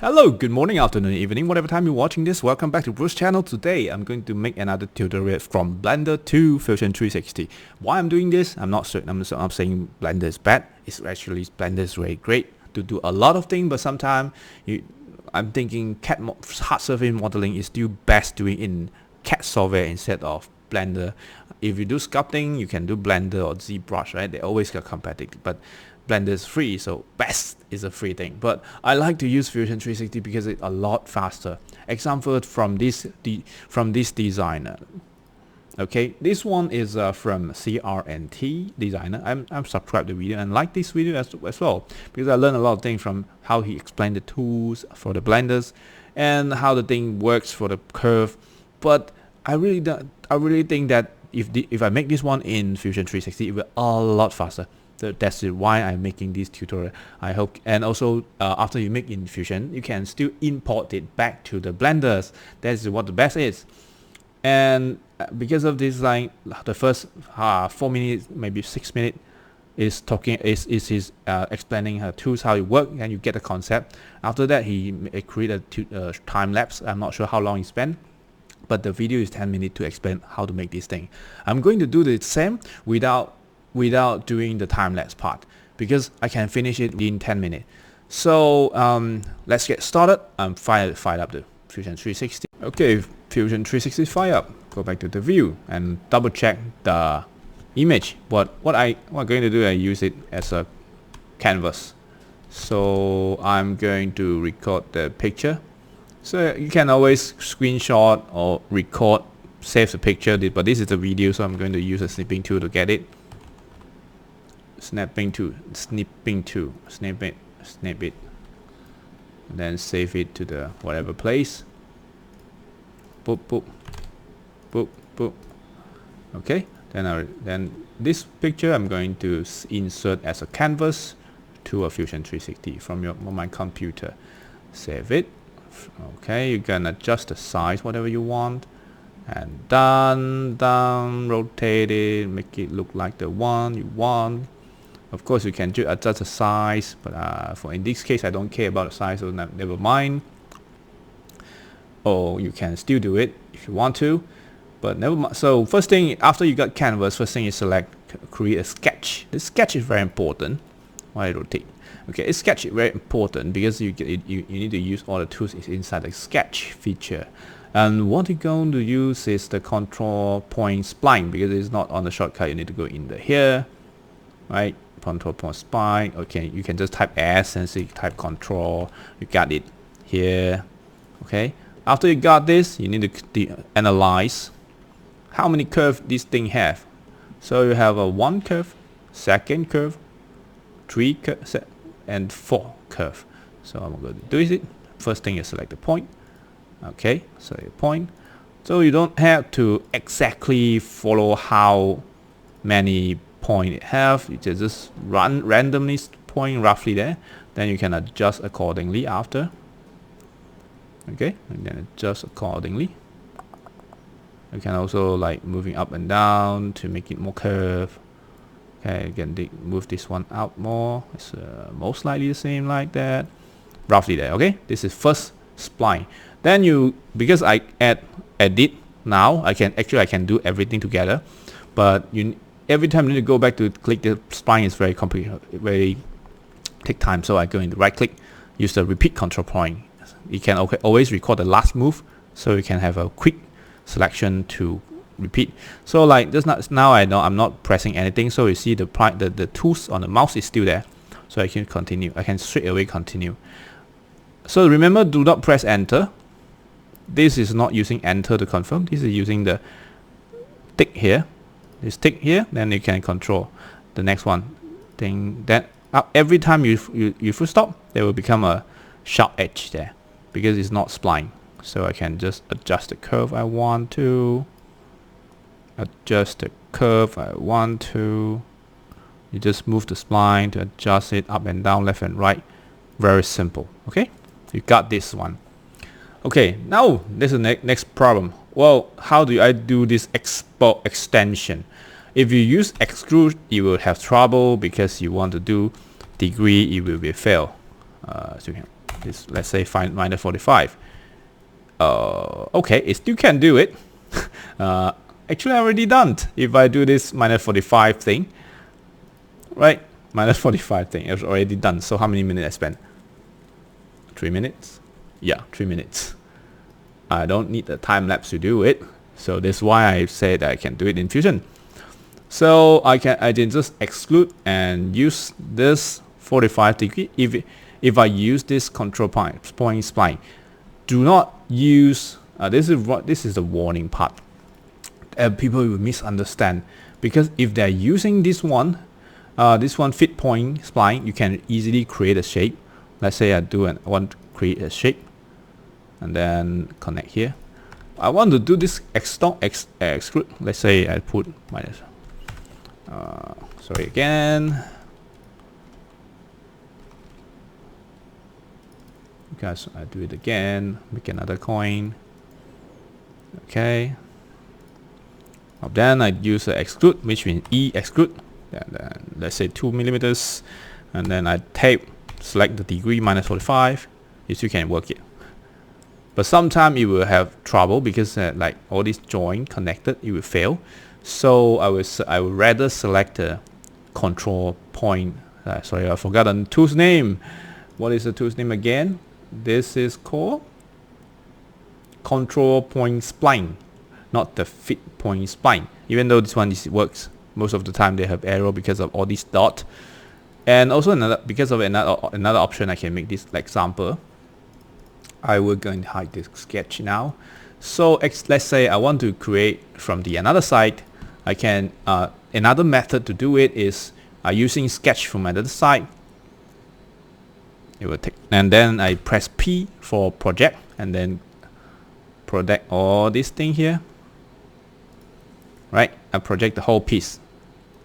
Hello, good morning, afternoon, evening, whatever time you're watching this. Welcome back to Bruce's channel. Today, I'm going to make another tutorial from Blender to Fusion 360. Why I'm doing this, I'm not saying Blender is bad. It's actually Blender is very great to do a lot of things, but sometimes I'm thinking hard surface modeling is still best doing in CAD software instead of Blender. If you do sculpting, you can do Blender or ZBrush, right? They always got competitive, but Blender is free, so best is a free thing. But I like to use Fusion 360 because it's a lot faster. Example from this designer. Okay, this one is from CRNT Designer. I'm subscribed to the video and like this video as well because I learned a lot of things from how he explained the tools for the blenders and how the thing works for the curve. But I really think that if I make this one in Fusion 360, it will be a lot faster. So that's why I'm making this tutorial. I hope, and also after you make in Fusion, you can still import it back to the blenders. That's what the best is. And because of this, like the first 4 minutes, maybe 6 minutes, is explaining her tools, how it works, and you get the concept. After that, he created a time lapse. I'm not sure how long he spent, but the video is 10 minutes to explain how to make this thing. I'm going to do the same without doing the time-lapse part because I can finish it in 10 minutes. So let's get started. I'm fired up the Fusion 360. Okay, Fusion 360 fire up. Go back to the view and double check the image. What I'm going to do, I use it as a canvas. So I'm going to record the picture. So you can always screenshot or record, save the picture, but this is the video, so I'm going to use a snipping tool to get it. Snap it, and then save it to the whatever place. Boop, boop, boop, boop. Okay, then this picture I'm going to insert as a canvas to a Fusion 360 from my computer. Save it. Okay, you can adjust the size whatever you want, and down, rotate it, make it look like the one you want. Of course, you can adjust the size, but in this case, I don't care about the size, so never mind. Or you can still do it if you want to, but never mind. So first thing, after you got canvas, first thing you select, create a sketch. This sketch is very important. Why rotate? Okay, a sketch is very important because you need to use all the tools inside the sketch feature. And what you're going to use is the control point spline because it's not on the shortcut. You need to go in here, right? Control point spline. Okay, you can just type S and see type control. You got it here. Okay, after you got this, you need to analyze how many curves this thing have. So you have a 1 curve, 2nd curve, 3 curve, and 4 curve. So I'm going to do it. First thing is select the point. Okay, select the point. So you don't have to exactly follow how many point it have. You just run randomly point roughly there, then you can adjust accordingly after. Okay, and then adjust accordingly. You can also like moving up and down to make it more curve. Okay, you can move this one out more. It's most likely the same like that, roughly there. Okay, this is first spline. Then because I edit now, I can do everything together, but every time you need to go back to click the spline is very complicated, very take time. So I go in the right click, use the repeat control point. You can always record the last move, so you can have a quick selection to repeat. So like now I know I'm not pressing anything, so you see the tools on the mouse is still there, so I can continue. I can straight away continue. So remember, do not press enter. This is not using enter to confirm. This is using the tick here. This tick here, then you can control the next one thing. That every time you full stop, there will become a sharp edge there because it's not spline. So I can just adjust the curve I want to. Adjust the curve I want to. You just move the spline to adjust it up and down, left and right. Very simple. Okay, you got this one. Okay, now this is the next problem. Well, how do I do this export extension? If you use extrude, you will have trouble because you want to do degree, it will be fail. So you can this, let's say find minus 45. Okay, it still can do it. Actually I already done. If I do this minus 45 thing, right, minus 45 thing, it's already done. So how many minutes I spent? 3 minutes. Yeah, 3 minutes. I don't need a time lapse to do it, so that's why I said I can do it in Fusion. So I can just exclude and use this 45 degree. If I use this control point spline, do not use this is the warning part. People will misunderstand, because if they're using this one fit point spline, you can easily create a shape. Let's say I want to create a shape, and then connect here. I want to do this exclude. Let's say I put minus. Sorry again. Because I do it again. Make another coin. Okay. Then I use the exclude, which means E exclude. Then let's say 2 millimeters, and then I select the degree minus 45. You still can work it, but sometimes it will have trouble because like all these joint connected, it will fail. So I would rather select the control point. Sorry, I forgot the tool's name. What is the tool's name again? This is called control point spline, not the fit point spline. Even though this one works, most of the time they have error because of all these dots. And also because of another option, I can make this example. I will go and hide this sketch now. So let's say I want to create from the another side. I can another method to do it is using sketch from another side. It will take, and then I press P for project, and then project all this thing here. Right, I project the whole piece.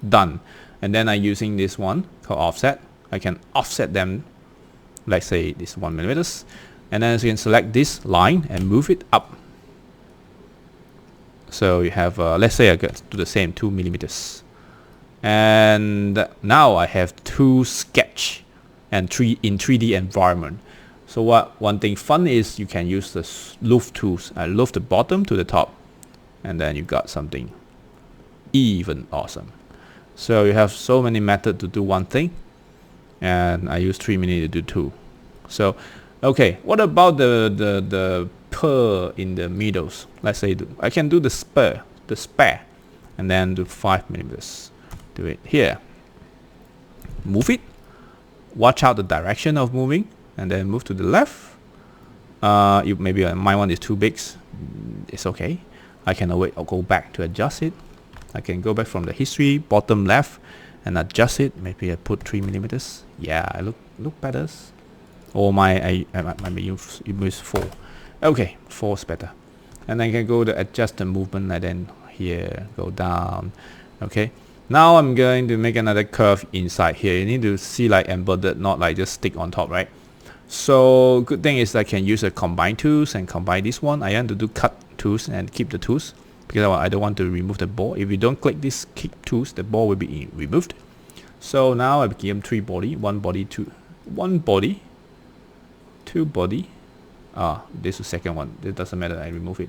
Done. And then I using this one called offset. I can offset them, like say this 1 millimeters, and then you can select this line and move it up. So you have let's say I get to the same 2 millimeters, and now I have two sketch and in 3D environment. So one thing fun is you can use the loop tools. I loop the bottom to the top, and then you got something even awesome. So you have so many methods to do one thing, and I use 3 minutes to do two. So okay, what about the per in the middles? Let's say I can do the spare, and then do 5 millimeters. Do it here. Move it. Watch out the direction of moving, and then move to the left. Maybe my one is too big. It's okay. I can always go back to adjust it. I can go back from the history, bottom left, and adjust it. Maybe I put 3 millimeters. Yeah, I look better. Or I use 4. Okay, 4 is better. And then I can go to adjust the movement, and then here go down. Okay. Now I'm going to make another curve inside here. You need to see like embedded, not like just stick on top, right? So good thing is I can use the combine tools and combine this one. I want to do cut tools and keep the tools, because I don't want to remove the ball. If you don't click this keep tools, the ball will be removed. So now I became 3 body, 1 body, 2 body. This is the second one. It doesn't matter, I remove it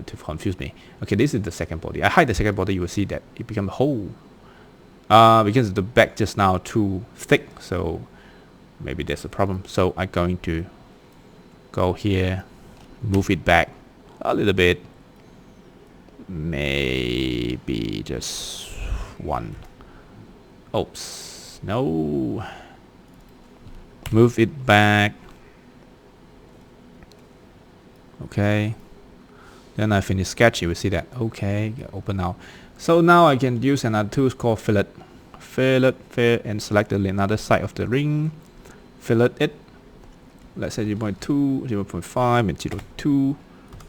to confuse me. Okay, this is the second body. I hide the second body, you will see that it becomes a hole. Because the back just now too thick, so maybe there's a problem. So I'm going to go here, move it back a little bit, maybe just 1. Oops, no. Move it back. Okay. Then I finish sketch. You will see that. Okay, open now. So now I can use another tool called fillet. Fillet, and select another side of the ring. Fillet it. Let's say 0.2, 0.5, and 0.2.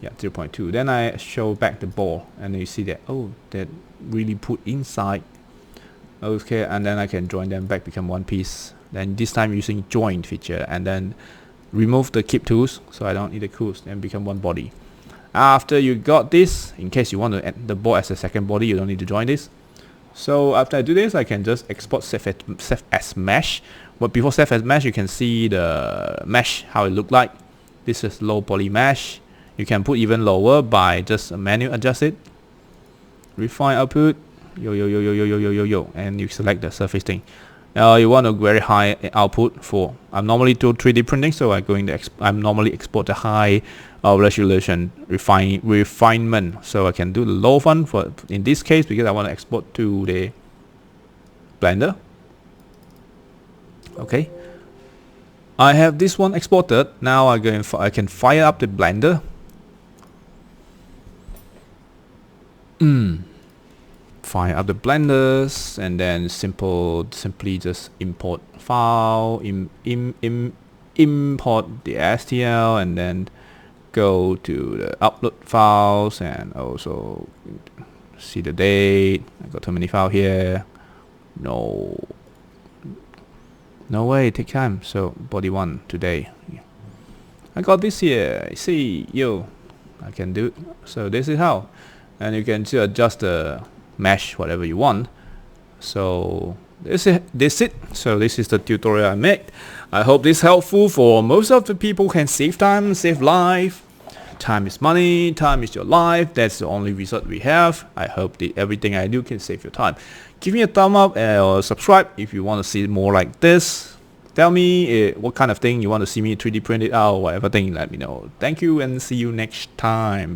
Yeah, 0.2. Then I show back the ball, and you see that, oh, that really put inside. Okay, and then I can join them back, become one piece. Then this time using join feature, and then remove the keep tools, so I don't need the tools, then become one body. After you got this, in case you want to add the ball as a second body, you don't need to join this. So after I do this, I can just export save as mesh. But before save as mesh, you can see the mesh, how it look like. This is low poly mesh. You can put even lower by just manual adjust it. Refine output, yo, and you select the surface thing. You want a very high output for. I'm normally do 3D printing, so I'm normally export the high resolution refinement. So I can do the low one for in this case because I want to export to the Blender. Okay, I have this one exported. Now I can fire up the Blender. Fire up the blenders and then simply just import file, import the STL, and then go to the upload files and also see the date. I got too many files here. No way, take time. So body 1 today. I got this here. See, I can do. So this is how, and you can just adjust the mesh whatever you want. So this it. So this is the tutorial I made. I hope this is helpful for most of the people. Can save time, save life. Time is money, time is your life. That's the only result we have. I hope that everything I do can save your time. Give me a thumb up or subscribe if you want to see more like this. Tell me what kind of thing you want to see me 3D print it out, whatever thing, let me know. Thank you and see you next time. Bye.